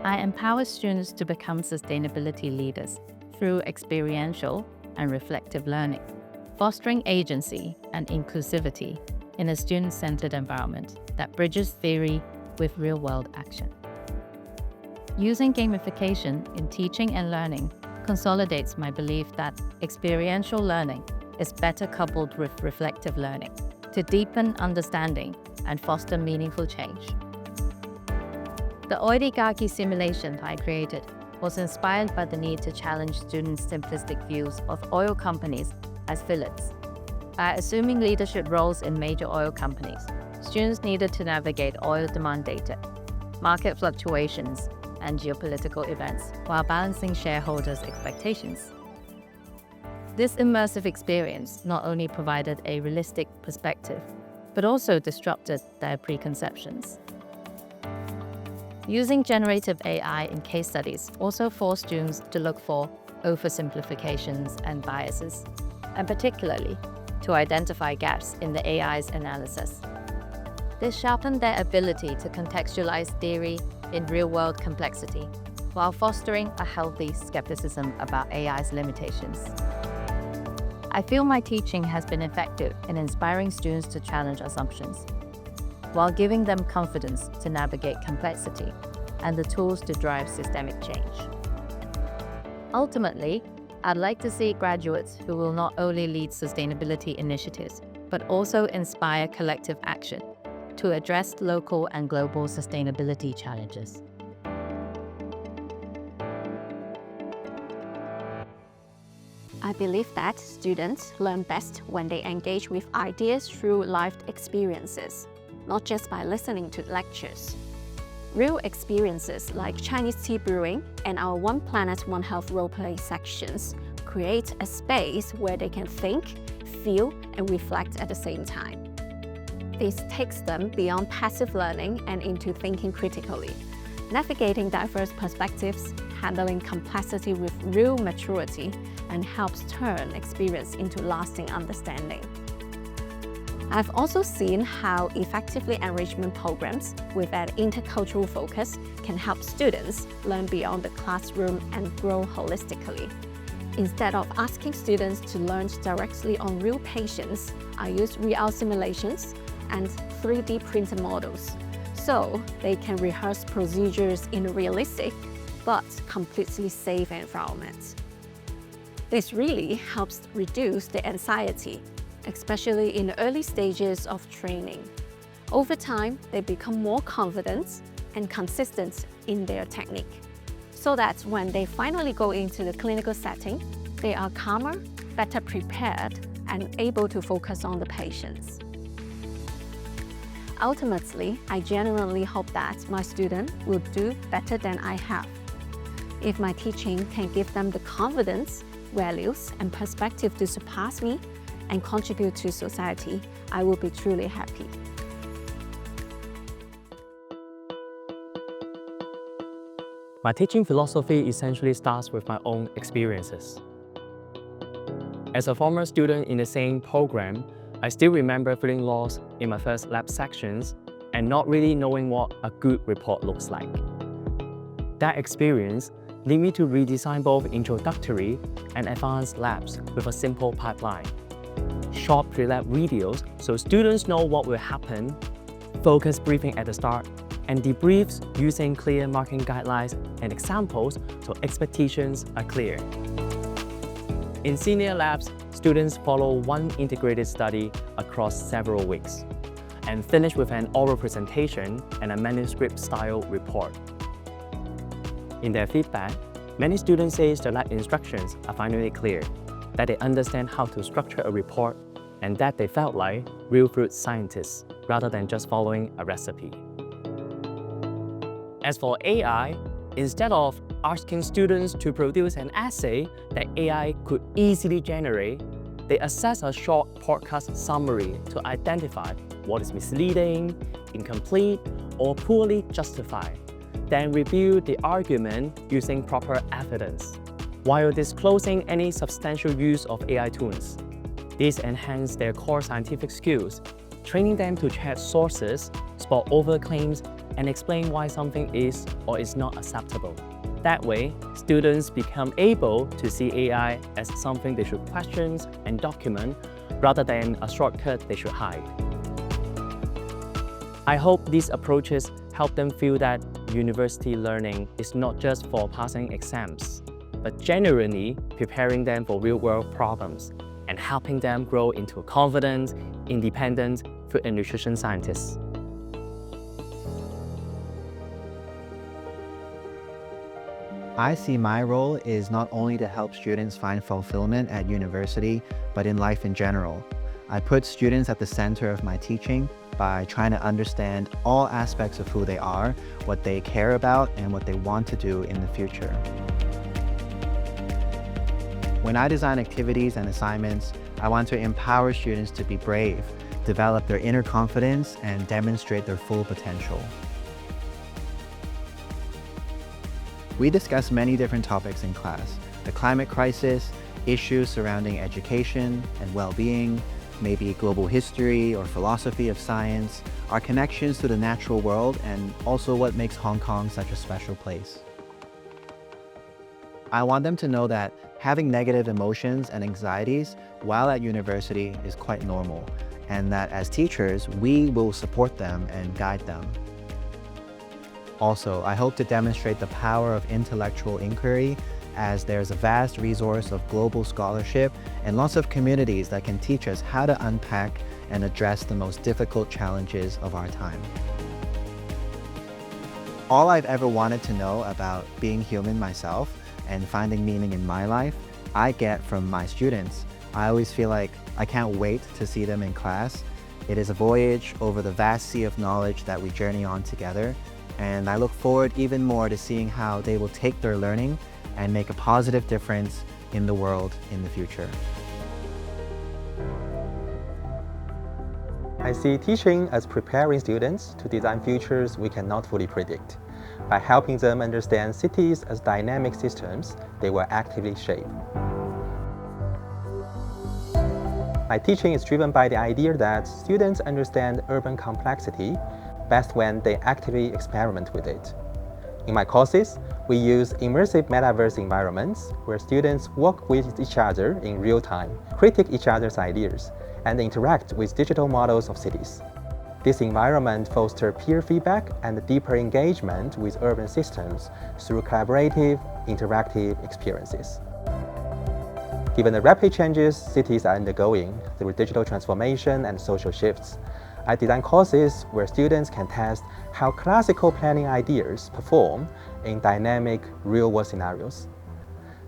I empower students to become sustainability leaders through experiential and reflective learning, fostering agency and inclusivity in a student-centered environment that bridges theory with real-world action. Using gamification in teaching and learning consolidates my belief that experiential learning is better coupled with reflective learning to deepen understanding and foster meaningful change. The oirigaki simulation I created was inspired by the need to challenge students' simplistic views of oil companies as fillets. By assuming leadership roles in major oil companies, students needed to navigate oil demand data, market fluctuations, and geopolitical events while balancing shareholders' expectations. This immersive experience not only provided a realistic perspective, but also disrupted their preconceptions. Using generative AI in case studies also forced students to look for oversimplifications and biases, and particularly to identify gaps in the AI's analysis. This sharpened their ability to contextualize theory in real-world complexity, while fostering a healthy skepticism about AI's limitations. I feel my teaching has been effective in inspiring students to challenge assumptions, while giving them confidence to navigate complexity and the tools to drive systemic change. Ultimately, I'd like to see graduates who will not only lead sustainability initiatives, but also inspire collective action to address local and global sustainability challenges. I believe that students learn best when they engage with ideas through lived experiences, not just by listening to lectures. Real experiences like Chinese tea brewing and our One Planet, One Health roleplay sections create a space where they can think, feel, and reflect at the same time. This takes them beyond passive learning and into thinking critically, navigating diverse perspectives, handling complexity with real maturity, and helps turn experience into lasting understanding. I've also seen how effectively enrichment programs with an intercultural focus can help students learn beyond the classroom and grow holistically. Instead of asking students to learn directly on real patients, I use real simulations and 3D printed models, so they can rehearse procedures in a realistic but completely safe environment. This really helps reduce the anxiety, especially in the early stages of training. Over time, they become more confident and consistent in their technique, so that when they finally go into the clinical setting, they are calmer, better prepared, and able to focus on the patients. Ultimately, I genuinely hope that my students will do better than I have. If my teaching can give them the confidence, values, and perspective to surpass me and contribute to society, I will be truly happy. My teaching philosophy essentially starts with my own experiences. As a former student in the same program, I still remember feeling lost in my first lab sections and not really knowing what a good report looks like. That experience led me to redesign both introductory and advanced labs with a simple pipeline. Short pre-lab videos so students know what will happen, focus briefing at the start, and debriefs using clear marking guidelines and examples so expectations are clear. In senior labs, students follow one integrated study across several weeks and finish with an oral presentation and a manuscript-style report. In their feedback, many students say the lab instructions are finally clear, that they understand how to structure a report, and that they felt like real fruit scientists rather than just following a recipe. As for AI, instead of asking students to produce an essay that AI could easily generate, they assess a short podcast summary to identify what is misleading, incomplete, or poorly justified, then review the argument using proper evidence, while disclosing any substantial use of AI tools. This enhances their core scientific skills, training them to check sources, spot overclaims, and explain why something is or is not acceptable. That way, students become able to see AI as something they should question and document rather than a shortcut they should hide. I hope these approaches help them feel that university learning is not just for passing exams, but genuinely preparing them for real-world problems and helping them grow into confident, independent food and nutrition scientists. I see my role is not only to help students find fulfillment at university, but in life in general. I put students at the center of my teaching by trying to understand all aspects of who they are, what they care about, and what they want to do in the future. When I design activities and assignments, I want to empower students to be brave, develop their inner confidence, and demonstrate their full potential. We discuss many different topics in class: the climate crisis, issues surrounding education and well-being, maybe global history or philosophy of science, our connections to the natural world, and also what makes Hong Kong such a special place. I want them to know that having negative emotions and anxieties while at university is quite normal, and that as teachers, we will support them and guide them. Also, I hope to demonstrate the power of intellectual inquiry, as there's a vast resource of global scholarship and lots of communities that can teach us how to unpack and address the most difficult challenges of our time. All I've ever wanted to know about being human myself and finding meaning in my life, I get from my students. I always feel like I can't wait to see them in class. It is a voyage over the vast sea of knowledge that we journey on together, and I look forward even more to seeing how they will take their learning and make a positive difference in the world in the future. I see teaching as preparing students to design futures we cannot fully predict, by helping them understand cities as dynamic systems they will actively shape. My teaching is driven by the idea that students understand urban complexity best when they actively experiment with it. In my courses, we use immersive metaverse environments where students work with each other in real time, critique each other's ideas, and interact with digital models of cities. This environment fosters peer feedback and deeper engagement with urban systems through collaborative, interactive experiences. Given the rapid changes cities are undergoing through digital transformation and social shifts, I design courses where students can test how classical planning ideas perform in dynamic, real-world scenarios.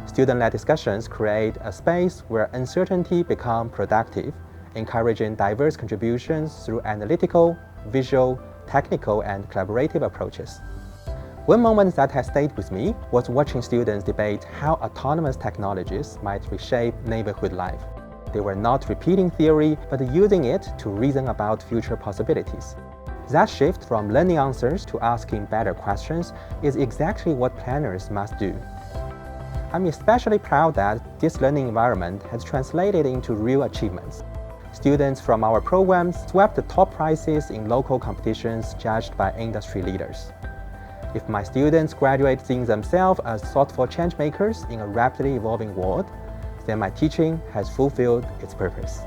Student-led discussions create a space where uncertainty becomes productive, encouraging diverse contributions through analytical, visual, technical, and collaborative approaches. One moment that has stayed with me was watching students debate how autonomous technologies might reshape neighborhood life. They were not repeating theory, but using it to reason about future possibilities. That shift from learning answers to asking better questions is exactly what planners must do. I'm especially proud that this learning environment has translated into real achievements. Students from our programs swept the top prizes in local competitions judged by industry leaders. If my students graduate seeing themselves as thoughtful changemakers in a rapidly evolving world, then my teaching has fulfilled its purpose.